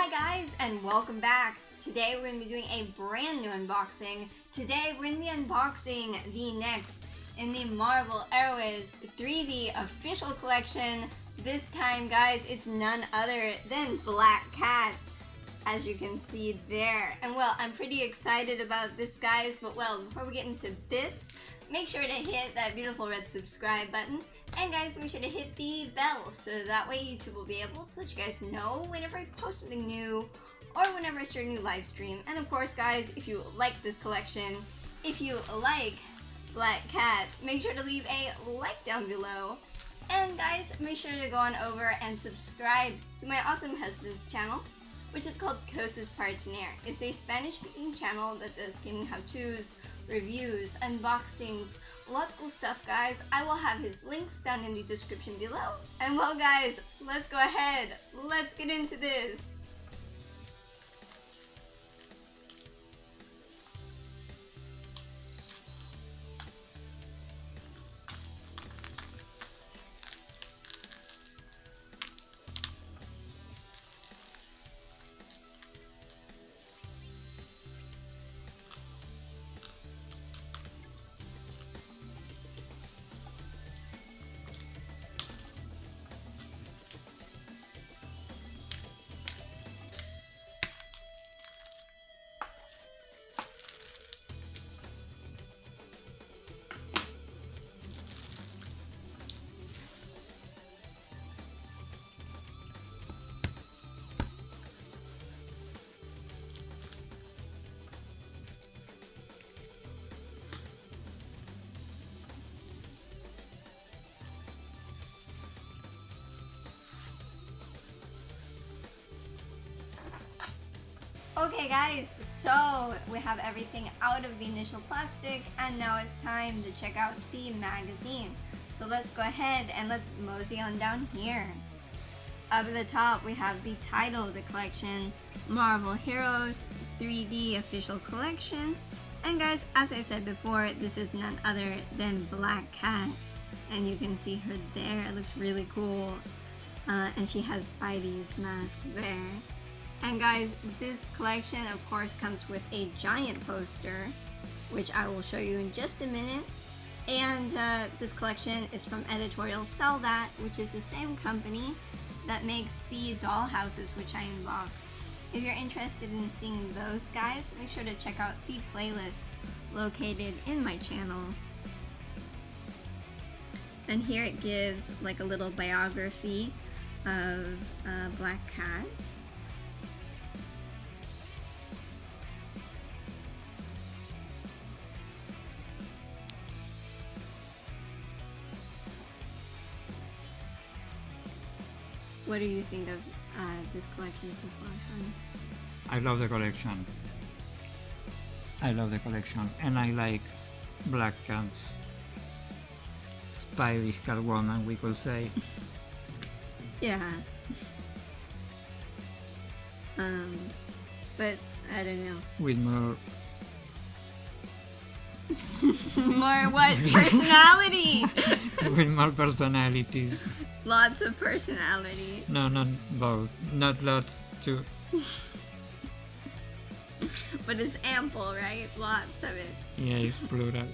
Hi guys, and welcome back. Today we're going to be doing a brand new unboxing. Today we're going to be unboxing the next in the Marvel Heroes 3D official collection. This time, guys, it's none other than Black Cat, as you can see there. And well, I'm pretty excited about this, guys, but well, before we get into this, make sure to hit that beautiful red subscribe button. And guys, make sure to hit the bell so that way YouTube will be able to let you guys know whenever I post something new or whenever I start a new live stream. And of course, guys, if you like this collection, if you like Black Cat, make sure to leave a like down below. And guys, make sure to go on over and subscribe to my awesome husband's channel, which is called CosasParaTener. It's a Spanish-speaking channel that does gaming how-tos, reviews, unboxings, lots of cool stuff, guys. I will have his links down in the description below. And well, guys, let's go ahead. Let's get into this. Okay guys, so we have everything out of the initial plastic and now it's time to check out the magazine. So let's go ahead and let's mosey on down here. Up at the top we have the title of the collection, Marvel Heroes 3D Official Collection. And guys, as I said before, this is none other than Black Cat. And you can see her there, it looks really cool. And she has Spidey's mask there. And guys, this collection of course comes with a giant poster, which I will show you in just a minute. And this collection is from Editorial Salvat, which is the same company that makes the doll houses which I unbox. If you're interested in seeing those, guys, make sure to check out the playlist located in my channel. And here it gives like a little biography of Black Cat. What do you think of this collection so far, Sean? I love the collection. And I like Black Cat. Spidey's Catwoman, we could say. Yeah. But I don't know. With more... More what? Personality! with more personalities. Lots of personality. No, not both. Not lots, too. But it's ample, right? Lots of it. Yeah, it's plural.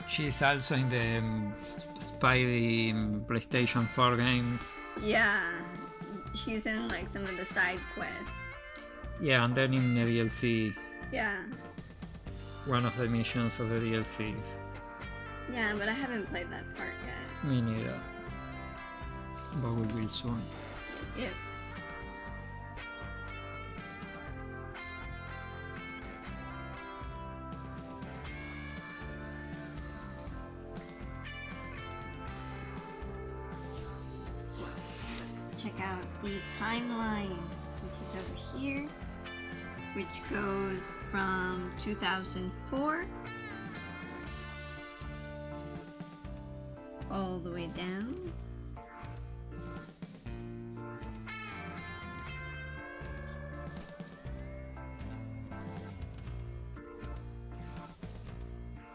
She's also in the Spidey PlayStation 4 game. Yeah. She's in like some of the side quests. Yeah, and then in the DLC. Yeah. One of the missions of the DLCs. Yeah, but I haven't played that part yet. Me neither. But we will soon. Yep. Let's check out the timeline, which is over here, which goes from 2004 all the way down.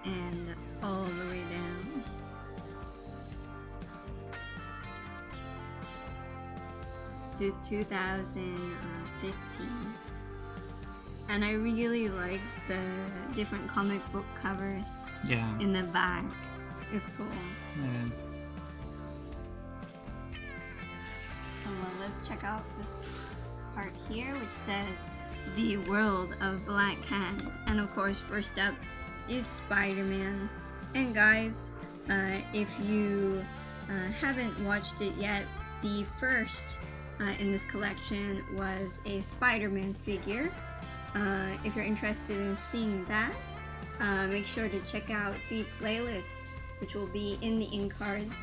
And all the way down. to 2015. And I really like the different comic book covers in the back. It's cool. Yeah. Well, let's check out this part here, which says The World of Black Cat. And of course, first up is Spider-Man. And guys, if you haven't watched it yet, the first in this collection was a Spider-Man figure. If you're interested in seeing that, make sure to check out the playlist, which will be in the end cards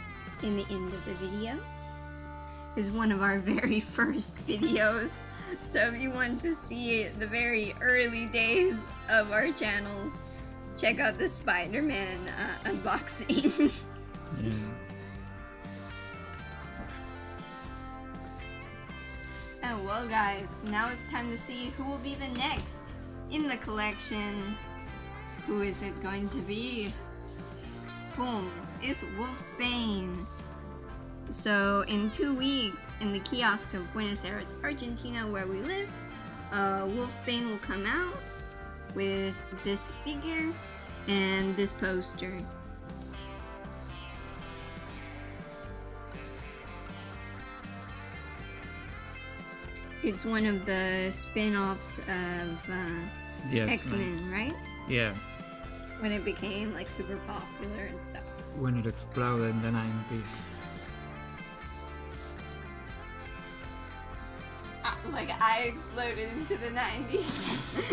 in the end of the video. Is one of our very first videos, so if you want to see the very early days of our channels, check out the Spider-Man unboxing. Yeah. And well guys, now it's time to see who will be the next in the collection. Who is it going to be? Boom, it's Wolfsbane. So in 2 weeks, in the kiosk of Buenos Aires, Argentina, where we live, Wolfsbane will come out with this figure and this poster. It's one of the spin-offs of X-Men, right? Yeah. When it became like super popular and stuff. When it exploded in the 90s. Like I exploded into the 90s.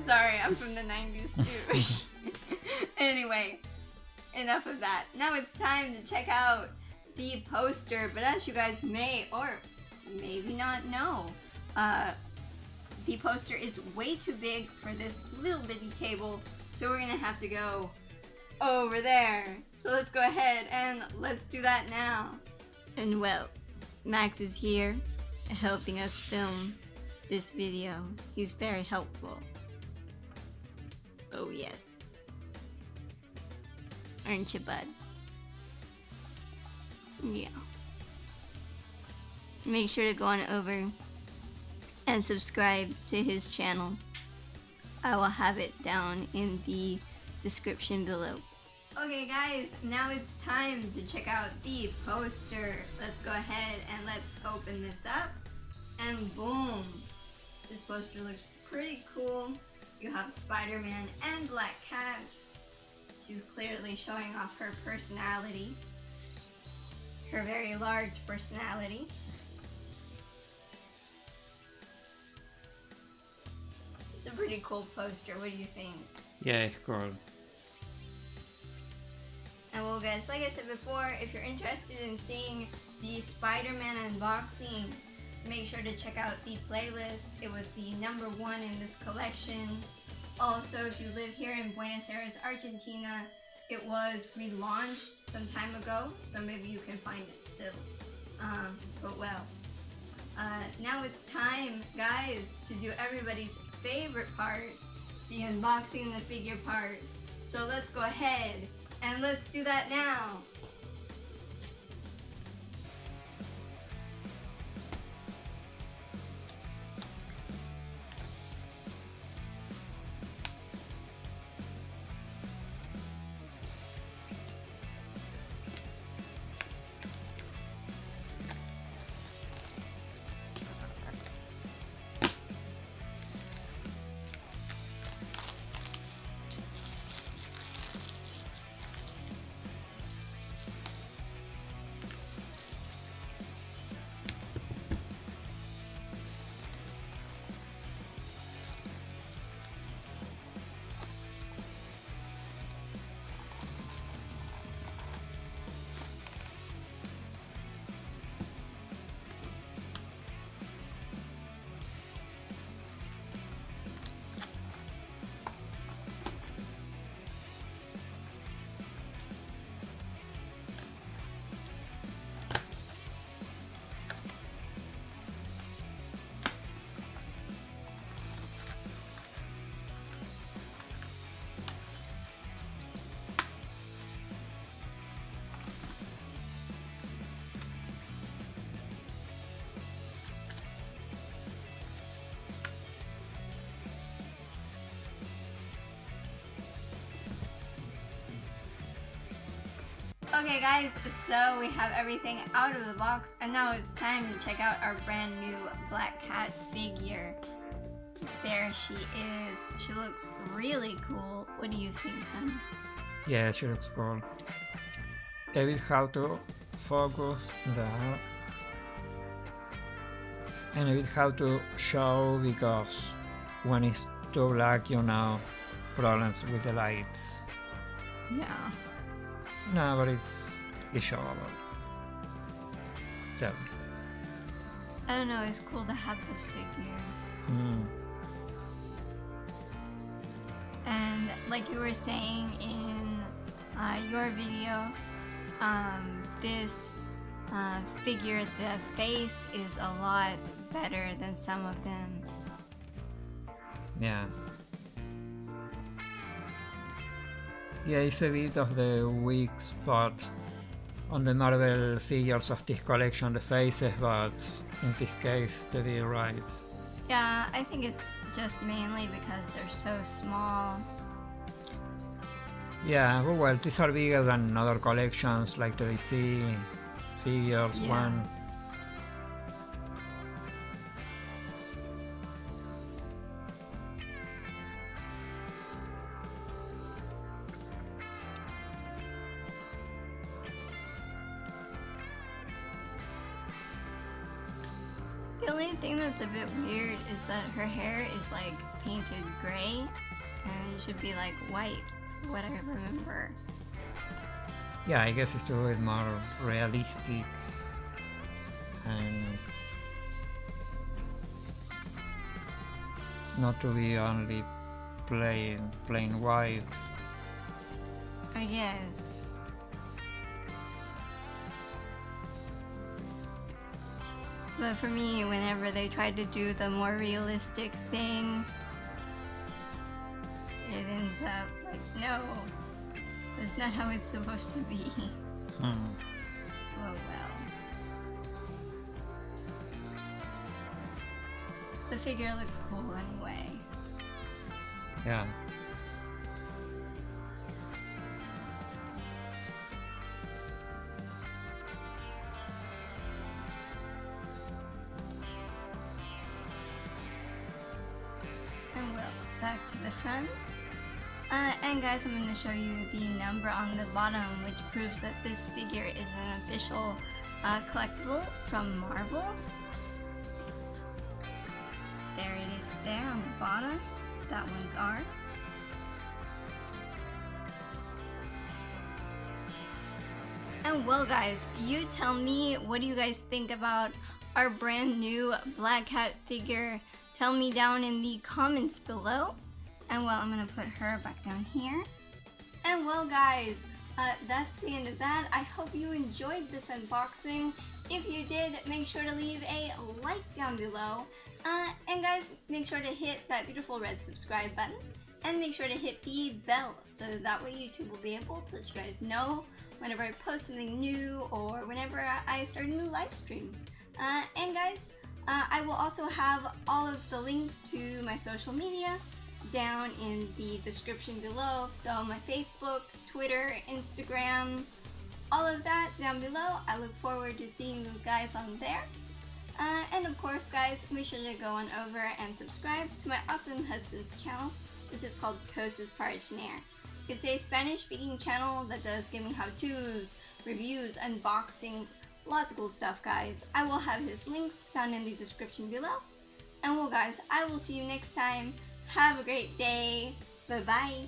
Sorry, I'm from the 90s too. Anyway, enough of that. Now it's time to check out the poster, but as you guys may or maybe not know, the poster is way too big for this little bitty table, so we're gonna have to go over there. So let's go ahead and let's do that now. And well, Max is here helping us film this video. He's very helpful. Oh yes. Aren't you, bud? Yeah. Make sure to go on over and subscribe to his channel. I will have it down in the description below. Okay guys, now it's time to check out the poster. Let's go ahead and let's open this up. And boom! This poster looks pretty cool. You have Spider-Man and Black Cat. She's clearly showing off her personality. Her very large personality. It's a pretty cool poster. What do you think? Yeah, it's cool. And well guys, like I said before, if you're interested in seeing the Spider-Man unboxing, make sure to check out the playlist. It was the #1 in this collection. Also, if you live here in Buenos Aires, Argentina, it was relaunched some time ago, so maybe you can find it still. But well, now it's time, guys, to do everybody's favorite part, the unboxing the figure part. So let's go ahead and let's do that now. Okay guys, so we have everything out of the box and now it's time to check out our brand new black cat figure. There she is. She looks really cool. What do you think, hun? Yeah, she looks cool. A bit hard to focus there. And a bit hard to show because when it's too black, you know, problems with the lights. Yeah. No, but it's showable. Tell me. I don't know, it's cool to have this figure. And like you were saying in your video, this figure, the face is a lot better than some of them. Yeah. Yeah, it's a bit of the weak spot on the Marvel figures of this collection, the faces, but in this case they did right. Yeah, I think it's just mainly because they're so small. Yeah, well, these are bigger than other collections like the DC figures one. The only thing that's a bit weird is that her hair is like painted gray and it should be like white, what I remember. Yeah, I guess it's to do it more realistic and not to be only plain white. I guess. But for me, whenever they try to do the more realistic thing, it ends up like, no, that's not how it's supposed to be. Oh well. The figure looks cool anyway. Yeah. And well, back to the front. And guys, I'm going to show you the number on the bottom, which proves that this figure is an official collectible from Marvel. There it is there on the bottom. That one's ours. And well guys, you tell me, what do you guys think about our brand new Black Cat figure? Tell me down in the comments below. And well, I'm gonna put her back down here. And well guys, that's the end of that. I hope you enjoyed this unboxing. If you did, make sure to leave a like down below. And guys, make sure to hit that beautiful red subscribe button. And make sure to hit the bell so that way YouTube will be able to let you guys know whenever I post something new or whenever I start a new live stream. And guys, I will also have all of the links to my social media down in the description below. So my Facebook, Twitter, Instagram, all of that down below. I look forward to seeing you guys on there. And of course guys, make sure to go on over and subscribe to my awesome husband's channel, which is called CosasParaTener. It's a Spanish speaking channel that does gaming how-tos, reviews, unboxings, lots of cool stuff guys. I will have his links down in the description below. And well guys, I will see you next time. Have a great day. Bye bye.